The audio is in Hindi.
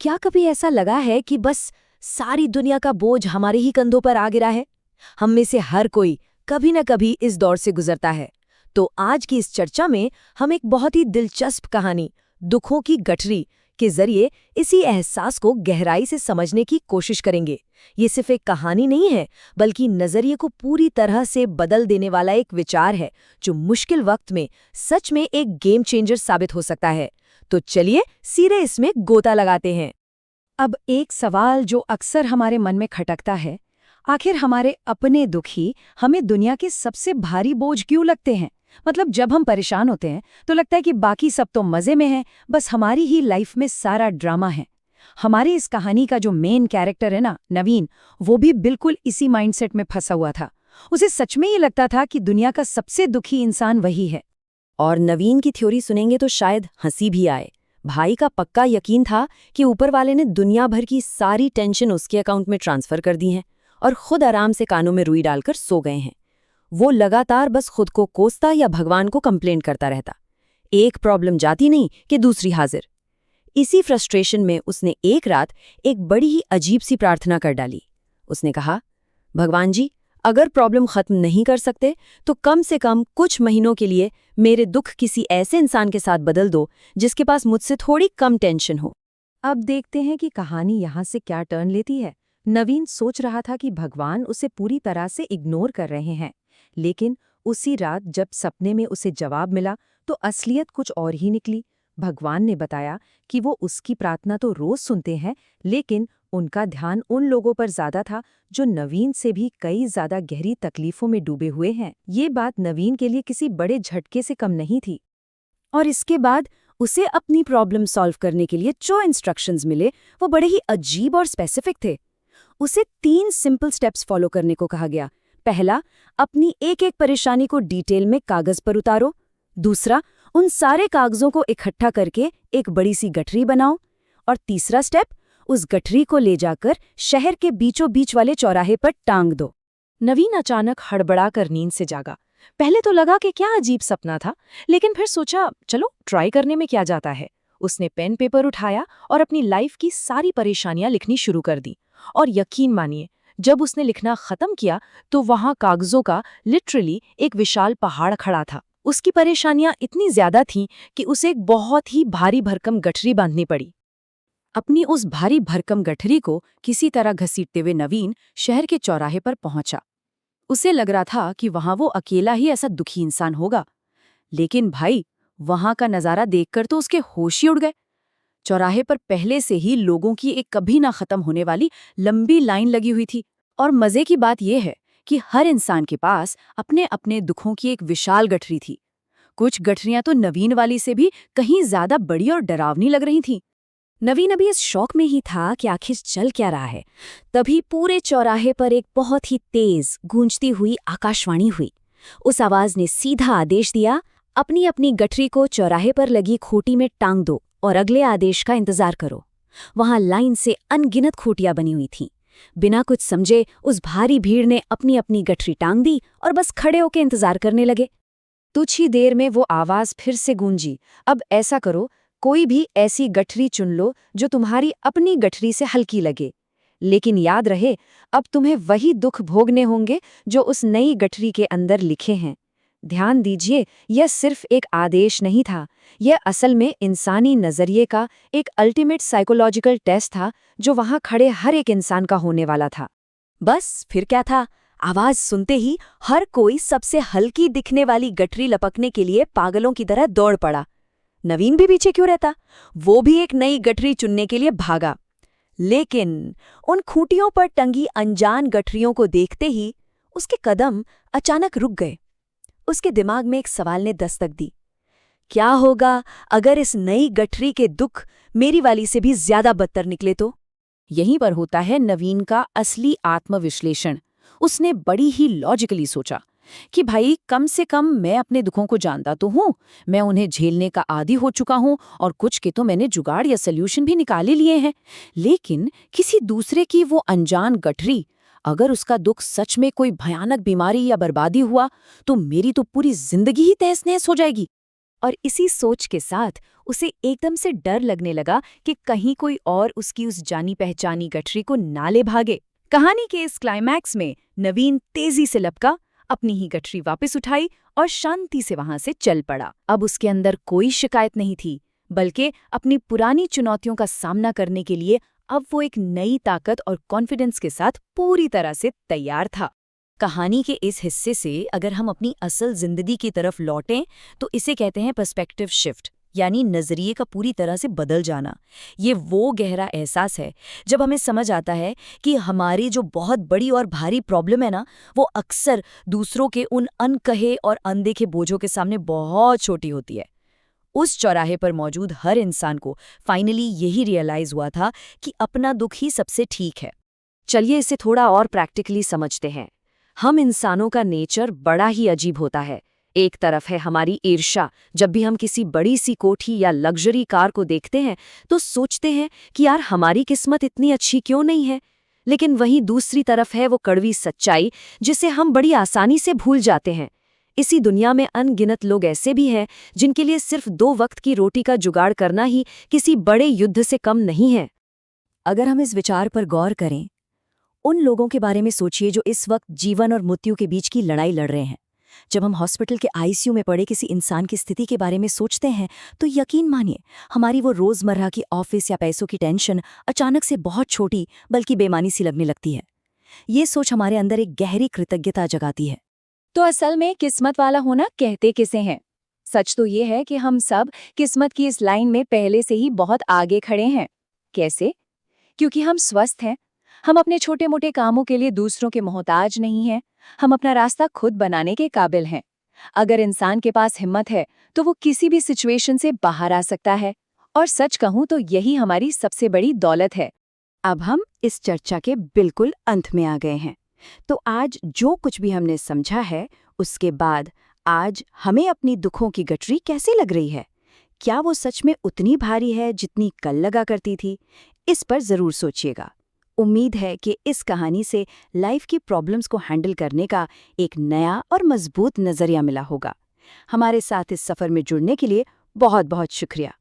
क्या कभी ऐसा लगा है कि बस सारी दुनिया का बोझ हमारे ही कंधों पर आ गिरा है? हम में से हर कोई कभी न कभी इस दौर से गुजरता है। तो आज की इस चर्चा में हम एक बहुत ही दिलचस्प कहानी, दुखों की गठरी के जरिए इसी एहसास को गहराई से समझने की कोशिश करेंगे। ये सिर्फ एक कहानी नहीं है, बल्कि नजरिए को पूरी तरह से बदल देने वाला एक विचार है, जो मुश्किल वक्त में सच में एक गेम चेंजर साबित हो सकता है। तो चलिए सीधे इसमें गोता लगाते हैं। अब एक सवाल जो अक्सर हमारे मन में खटकता है, आखिर हमारे अपने दुख ही हमें दुनिया के सबसे भारी बोझ क्यों लगते हैं? मतलब जब हम परेशान होते हैं तो लगता है कि बाकी सब तो मजे में है, बस हमारी ही लाइफ में सारा ड्रामा है। हमारी इस कहानी का जो मेन कैरेक्टर है ना, नवीन, वो भी बिल्कुल इसी माइंडसेट में फंसा हुआ था। उसे सच में ये लगता था कि दुनिया का सबसे दुखी इंसान वही है। और नवीन की थ्योरी सुनेंगे तो शायद हंसी भी आए। भाई का पक्का यकीन था कि ऊपर वाले ने दुनिया भर की सारी टेंशन उसके अकाउंट में ट्रांसफर कर दी है और खुद आराम से कानों में रुई डालकर सो गए हैं। वो लगातार बस खुद को कोसता या भगवान को कंप्लेंट करता रहता। एक प्रॉब्लम जाती नहीं कि दूसरी हाजिर। इसी फ्रस्ट्रेशन में उसने एक रात एक बड़ी ही अजीब सी प्रार्थना कर डाली। उसने कहा, भगवान जी, अगर प्रॉब्लम खत्म नहीं कर सकते तो कम से कम कुछ महीनों के लिए मेरे दुख किसी ऐसे इंसान के साथ बदल दो जिसके पास मुझसे थोड़ी कम टेंशन हो। अब देखते हैं कि कहानी यहाँ से क्या टर्न लेती है। नवीन सोच रहा था कि भगवान उसे पूरी तरह से इग्नोर कर रहे हैं, लेकिन उसी रात जब सपने में उसे जवाब मिला तो असलियत कुछ और ही निकली। भगवान ने बताया कि वो उसकी प्रार्थना तो रोज सुनते हैं, लेकिन उनका ध्यान उन लोगों पर ज्यादा था जो नवीन से भी कई ज्यादा गहरी तकलीफों में डूबे हुए हैं। ये बात नवीन के लिए किसी बड़े झटके से कम नहीं थी। और इसके बाद उसे अपनी प्रॉब्लम सॉल्व करने के लिए जो इंस्ट्रक्शंस मिले वो बड़े ही अजीब और स्पेसिफिक थे। उसे 3 सिंपल स्टेप्स फॉलो करने को कहा गया। पहला, अपनी एक-एक परेशानी को डिटेल में कागज पर उतारो। दूसरा, उन सारे कागजों को इकट्ठा करके एक बड़ी सी गठरी बनाओ। और तीसरा स्टेप, उस गठरी को ले जाकर शहर के बीचों बीच वाले चौराहे पर टांग दो। नवीन अचानक हड़बड़ाकर नींद से जागा। पहले तो लगा कि क्या अजीब सपना था, लेकिन फिर सोचा चलो ट्राई करने में क्या जाता है। उसने पेन पेपर उठाया और अपनी लाइफ की सारी परेशानियां लिखनी शुरू कर दी। और यकीन मानिए, जब उसने लिखना खत्म किया तो वहां कागजों का लिटरली एक विशाल पहाड़ खड़ा था। उसकी परेशानियां इतनी ज्यादा थीं कि उसे एक बहुत ही भारी भरकम गठरी बांधनी पड़ी। अपनी उस भारी भरकम गठरी को किसी तरह घसीटते हुए नवीन शहर के चौराहे पर पहुंचा। उसे लग रहा था कि वहां वो अकेला ही ऐसा दुखी इंसान होगा, लेकिन भाई, वहां का नजारा देखकर तो उसके होश ही उड़ गए। चौराहे पर पहले से ही लोगों की एक कभी ना खत्म होने वाली लंबी लाइन लगी हुई थी। और मजे की बात यह है कि हर इंसान के पास अपने अपने दुखों की एक विशाल गठरी थी। कुछ गठरियां तो नवीन वाली से भी कहीं ज्यादा बड़ी और डरावनी लग रही थीं। नवीन अभी इस शौक में ही था कि आखिर चल क्या रहा है। तभी पूरे चौराहे पर एक बहुत ही तेज गूंजती हुई आकाशवाणी हुई। उस आवाज ने सीधा आदेश दिया, अपनी अपनी गठरी को चौराहे पर लगी खूंटी में टांग दो और अगले आदेश का इंतजार करो। वहां लाइन से अनगिनत खूंटियां बनी हुई थीं। बिना कुछ समझे उस भारी भीड़ ने अपनी अपनी गठरी टांग दी और बस खड़े होकर इंतजार करने लगे। कुछ ही देर में वो आवाज फिर से गूंजी, अब ऐसा करो, कोई भी ऐसी गठरी चुन लो जो तुम्हारी अपनी गठरी से हल्की लगे। लेकिन याद रहे, अब तुम्हें वही दुख भोगने होंगे जो उस नई गठरी के अंदर लिखे हैं। ध्यान दीजिए, यह सिर्फ एक आदेश नहीं था, यह असल में इंसानी नजरिए का एक अल्टीमेट साइकोलॉजिकल टेस्ट था जो वहां खड़े हर एक इंसान का होने वाला था। बस फिर क्या था, आवाज सुनते ही हर कोई सबसे हल्की दिखने वाली गठरी लपकने के लिए पागलों की तरह दौड़ पड़ा। नवीन भी पीछे क्यों रहता, वो भी एक नई गठरी चुनने के लिए भागा। लेकिन उन खूंटियों पर टंगी अनजान गठरियों को देखते ही उसके कदम अचानक रुक गए। उसके दिमाग में एक सवाल ने दस्तक दी, क्या होगा अगर इस नई गठरी के दुख मेरी वाली से भी ज्यादा बदतर निकले तो? यहीं पर होता है नवीन का असली आत्मविश्लेषण। उसने बड़ी ही लॉजिकली सोचा कि भाई, कम से कम मैं अपने दुखों को जानता तो हूँ, मैं उन्हें झेलने का आदी हो चुका हूँ और कुछ के तो मैंने जुगाड़ या सल्यूशन भी निकाले लिए हैं। लेकिन किसी दूसरे की वो अनजान गठरी, अगर उसका दुख सच में कोई भयानक बीमारी या बर्बादी हुआ तो मेरी तो पूरी जिंदगी ही तहस नहस हो जाएगी। और इसी सोच के साथ उसे एकदम से डर लगने लगा कि कहीं कोई और उसकी उस जानी पहचानी गठरी को ना ले भागे। कहानी के इस क्लाइमैक्स में नवीन तेजी से लपका, अपनी ही गठरी वापस उठाई और शांति से वहां से चल पड़ा। अब उसके अंदर कोई शिकायत नहीं थी, बल्कि अपनी पुरानी चुनौतियों का सामना करने के लिए अब वो एक नई ताकत और कॉन्फिडेंस के साथ पूरी तरह से तैयार था। कहानी के इस हिस्से से अगर हम अपनी असल जिंदगी की तरफ लौटें तो इसे कहते हैं पर्सपेक्टिव शिफ्ट, यानी नजरिए का पूरी तरह से बदल जाना। ये वो गहरा एहसास है जब हमें समझ आता है कि हमारी जो बहुत बड़ी और भारी प्रॉब्लम है ना, वो अक्सर दूसरों के उन अनकहे और अनदेखे बोझों के सामने बहुत छोटी होती है। उस चौराहे पर मौजूद हर इंसान को फाइनली यही रियलाइज हुआ था कि अपना दुख ही सबसे ठीक है। चलिए इसे थोड़ा और प्रैक्टिकली समझते हैं। हम इंसानों का नेचर बड़ा ही अजीब होता है। एक तरफ है हमारी ईर्ष्या। जब भी हम किसी बड़ी सी कोठी या लग्जरी कार को देखते हैं तो सोचते हैं कि यार हमारी किस्मत इतनी अच्छी क्यों नहीं है। लेकिन वहीं दूसरी तरफ है वो कड़वी सच्चाई जिसे हम बड़ी आसानी से भूल जाते हैं। इसी दुनिया में अनगिनत लोग ऐसे भी हैं जिनके लिए सिर्फ 2 वक्त की रोटी का जुगाड़ करना ही किसी बड़े युद्ध से कम नहीं है। अगर हम इस विचार पर गौर करें, उन लोगों के बारे में सोचिए जो इस वक्त जीवन और मृत्यु के बीच की लड़ाई लड़ रहे हैं। जब हम हॉस्पिटल के आईसीयू में पड़े किसी इंसान की स्थिति के बारे में सोचते हैं तो यकीन मानिए हमारी वो रोजमर्रा की ऑफिस या पैसों की टेंशन अचानक से बहुत छोटी बल्कि बेमानी सी लगने लगती है। ये सोच हमारे अंदर एक गहरी कृतज्ञता जगाती है। तो असल में किस्मत वाला होना कहते किसे हैं? सच तो ये है कि हम सब किस्मत की इस लाइन में पहले से ही बहुत आगे खड़े हैं। कैसे? क्योंकि हम स्वस्थ हैं। हम अपने छोटे मोटे कामों के लिए दूसरों के मोहताज नहीं हैं। हम अपना रास्ता खुद बनाने के काबिल हैं। अगर इंसान के पास हिम्मत है तो वो किसी भी सिचुएशन से बाहर आ सकता है। और सच कहूं तो यही हमारी सबसे बड़ी दौलत है। अब हम इस चर्चा के बिल्कुल अंत में आ गए हैं। तो आज जो कुछ भी हमने समझा है, उसके बाद आज हमें अपनी दुखों की गठरी कैसी लग रही है? क्या वो सच में उतनी भारी है जितनी कल लगा करती थी? इस पर जरूर सोचिएगा। उम्मीद है कि इस कहानी से लाइफ की प्रॉब्लम्स को हैंडल करने का एक नया और मजबूत नजरिया मिला होगा। हमारे साथ इस सफर में जुड़ने के लिए बहुत बहुत शुक्रिया।